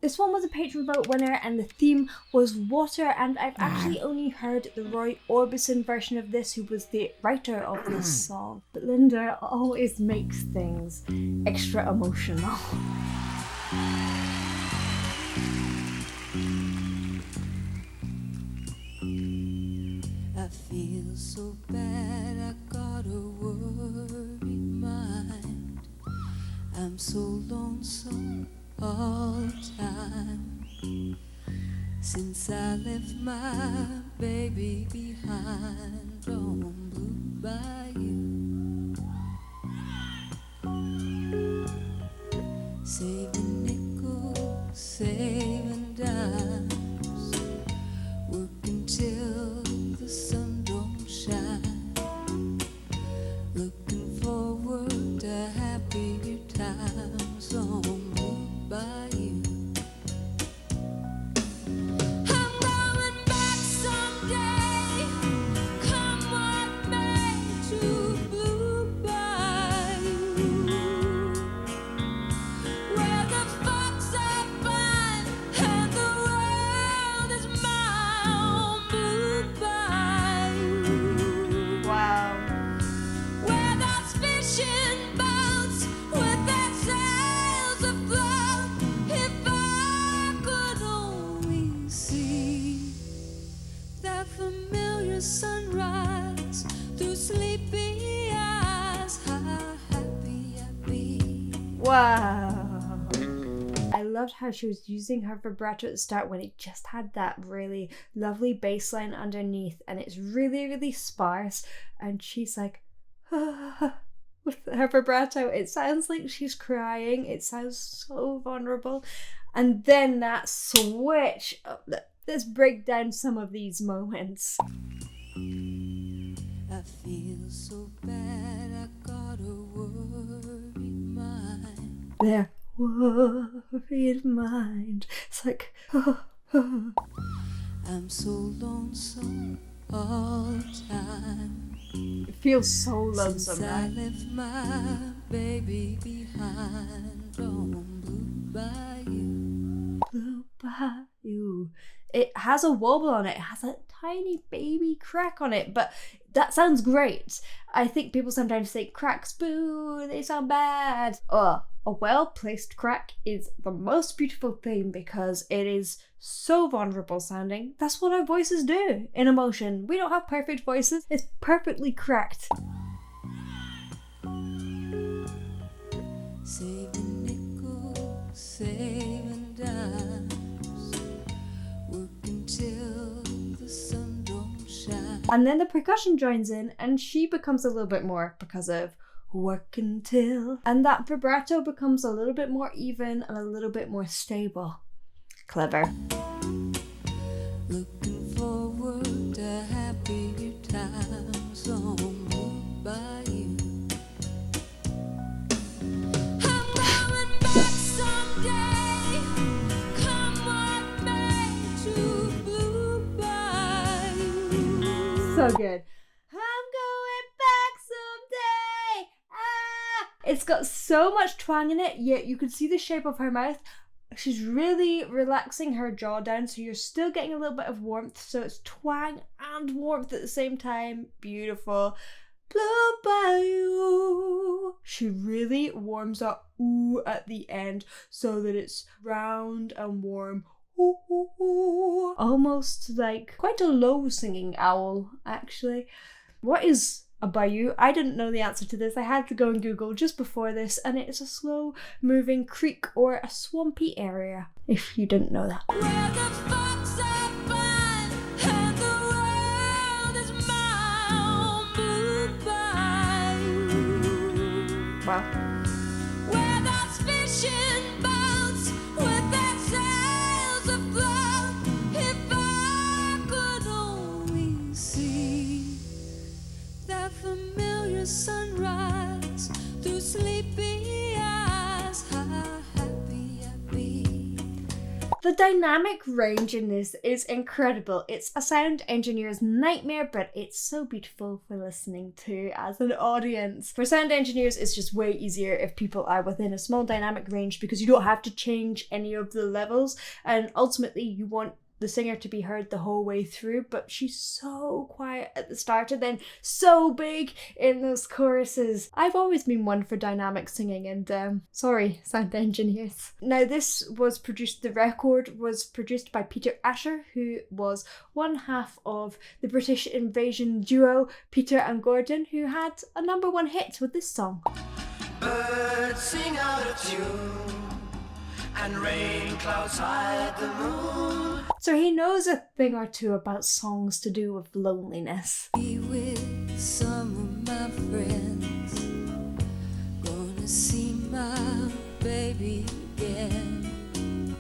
This one was a Patreon vote winner and the theme was water, and I've actually only heard the Roy Orbison version of this, who was the writer of this song. But Linda always makes things extra emotional. I feel so bad, I got a worried mind. I'm so lonesome all the time. Since I left my baby behind on Blue Bayou. Saving nickels, saving dimes, working till the sun don't shine, looking forward to happier times on Blue Bayou. I'm going back someday, come what may, to Blue Bayou, where the folks are fine and the world is mine. Blue Bayou, Wow. where those fishing boats with their sails afloat. If I could only see that familiar sunrise through sleepy eyes, how happy I'd be. Wow. I loved how she was using her vibrato at the start when it just had that really lovely bass line underneath, and it's really, really sparse, and she's like, with her vibrato. It sounds like she's crying. It sounds so vulnerable. And then that switch. Let's break down some of these moments. I feel so bad, I got a worried mind. Their worried mind. It's like, I'm so lonesome all the time. it feels so lonesome, Since I right? left my baby behind on Blue Bayou. Blue Bayou. It has a wobble on it. It has a tiny baby crack on it, but that sounds great. I think people sometimes say cracks, boo, they sound bad. A well-placed crack is the most beautiful thing because it is so vulnerable sounding. That's what our voices do in emotion. We don't have perfect voices. It's perfectly cracked. Saving nickels, saving dimes, working till the sun don't shine. And then the percussion joins in and she becomes a little bit more because of work until. And that vibrato becomes a little bit more even and a little bit more stable. Clever. Looking forward to happier times on Blue Bayou. I'm going back someday, come what may, to Blue Bayou. So good. I'm going back someday. Ah! It's got so much twang in it, yet you can see the shape of her mouth. She's really relaxing her jaw down, so you're still getting a little bit of warmth. So it's twang and warmth at the same time. Beautiful. Blue Bayou. She really warms up ooh at the end so that it's round and warm. Ooh, ooh, ooh. Almost like quite a low singing owl, actually. What is a bayou? I didn't know the answer to this. I had to go and Google just before this, and it's a slow moving creek or a swampy area, if you didn't know that. Where the folks are fine and the world is mine. Blue Bayou. Wow. Where those fishing boats with their sails afloat. If I could only see that familiar sunrise through sleepy eyes, how happy I'd be. The dynamic range in this is incredible. It's a sound engineer's nightmare, but it's so beautiful for listening to as an audience. For sound engineers, it's just way easier if people are within a small dynamic range because you don't have to change any of the levels, and ultimately you want the singer to be heard the whole way through, but she's so quiet at the start and then so big in those choruses. I've always been one for dynamic singing, and sorry, sound engineers. Now the record was produced by Peter Asher, who was one half of the British invasion duo Peter and Gordon, who had a #1 hit with this song. Birds sing out of tune, and rain clouds hide the moon. So he knows a thing or two about songs to do with loneliness. Be with some of my friends. Gonna see my baby again.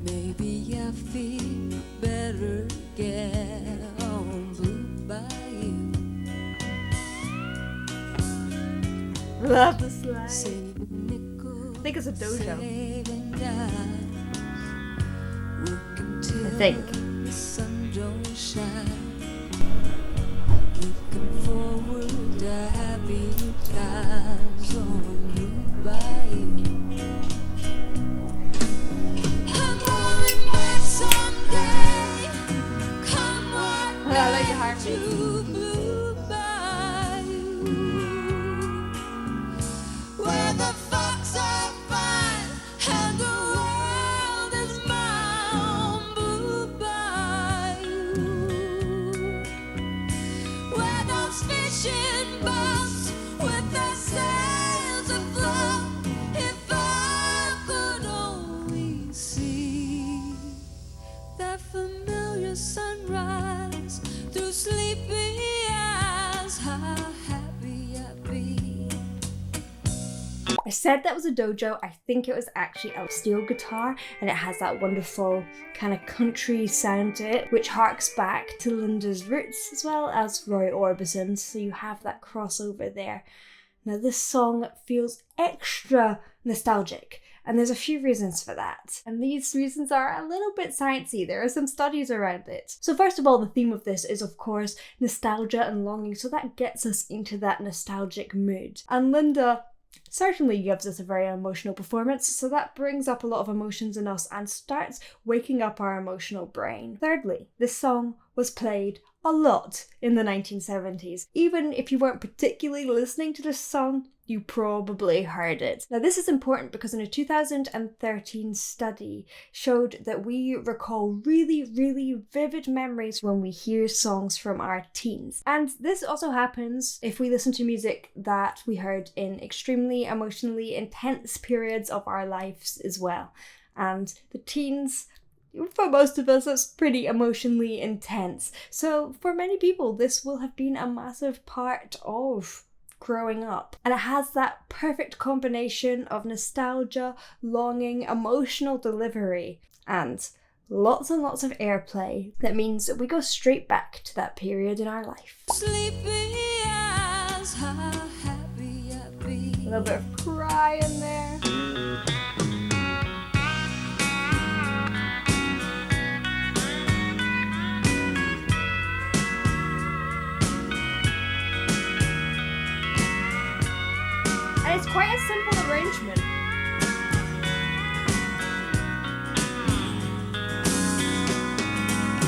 Maybe I feel better again on Blue Bayou. Love the slide. Saving nickels, I think it's a dojo. saving dimes. Working till I think. the sun don't shine. Looking forward to happy times on Blue Bayou. I'm going back someday. Come on I like the back harmony. to Blue Bayou, where the folks are fine and the world is mine. Blue Bayou, where those fishing boats with their sails afloat. If I could only see that familiar sunrise through sleepy eyes, how happy I'd be. I said that was a dojo. I think it was actually a steel guitar, and it has that wonderful kind of country sound to it, which harks back to Linda's roots as well as Roy Orbison's, so you have that crossover there. Now this song feels extra nostalgic, and there's a few reasons for that. And these reasons are a little bit sciencey. There are some studies around it. So first of all, the theme of this is of course nostalgia and longing, so that gets us into that nostalgic mood. And Linda certainly gives us a very emotional performance, so that brings up a lot of emotions in us and starts waking up our emotional brain. Thirdly, this song was played a lot in the 1970s. Even if you weren't particularly listening to this song, you probably heard it. Now this is important because in a 2013 study showed that we recall really, really vivid memories when we hear songs from our teens. And this also happens if we listen to music that we heard in extremely emotionally intense periods of our lives as well. And the teens, for most of us, that's pretty emotionally intense. So for many people, this will have been a massive part of growing up. And it has that perfect combination of nostalgia, longing, emotional delivery, and lots and lots of airplay that means that we go straight back to that period in our life. Sleepy eyes, how happy I'd be. A little bit of cry in there. And it's quite a simple arrangement.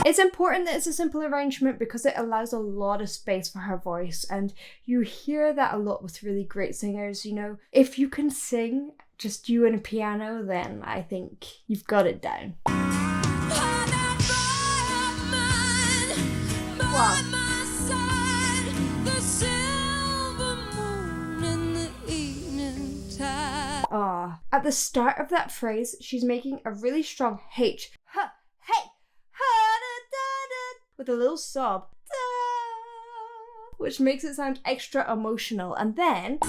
It's important that it's a simple arrangement because it allows a lot of space for her voice, and you hear that a lot with really great singers. You know, if you can sing just you and a piano, then I think you've got it down. Wow. At the start of that phrase, she's making a really strong H. Ha, hey, ha, da, da, da, with a little sob, da, which makes it sound extra emotional. And then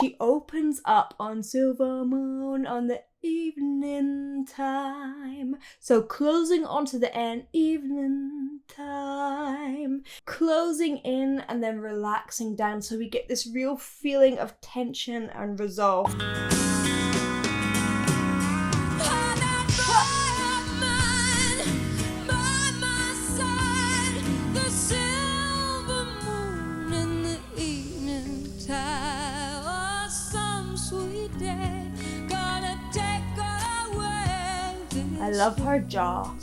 she opens up on silver moon on the evening time. So closing onto the end, evening time, closing in and then relaxing down, so we get this real feeling of tension and resolve. I love her jaw.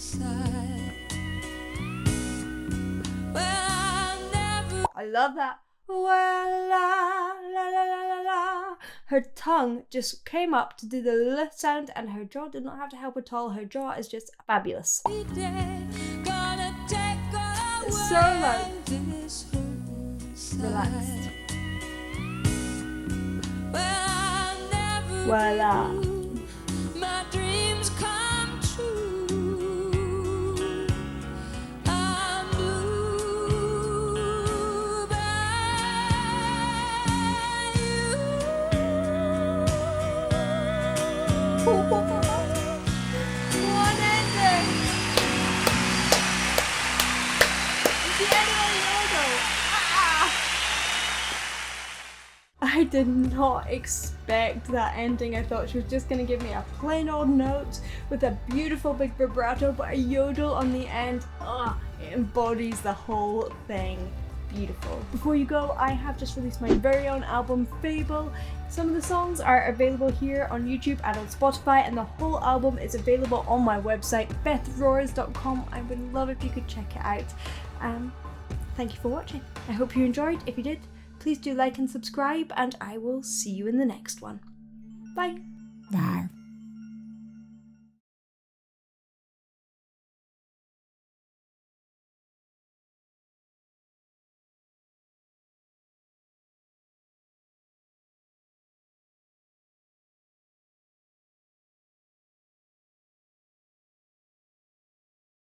I love that. Well, la, la, la, la, la, la. Her tongue just came up to do the l sound, and her jaw did not have to help at all. Her jaw is just fabulous. It's so like relaxed. Voila. My dreams come true. I'm moved by you. What ending? It's the end of the logo. I did not expect that ending. I thought she was just going to give me a plain old note with a beautiful big vibrato, but a yodel on the end. It embodies the whole thing. Beautiful. Before you go, I have just released my very own album, Fable. Some of the songs are available here on YouTube and on Spotify, and the whole album is available on my website, bethroars.com. I would love if you could check it out. Thank you for watching. I hope you enjoyed. If you did, please do like and subscribe, and I will see you in the next one. Bye. Bye.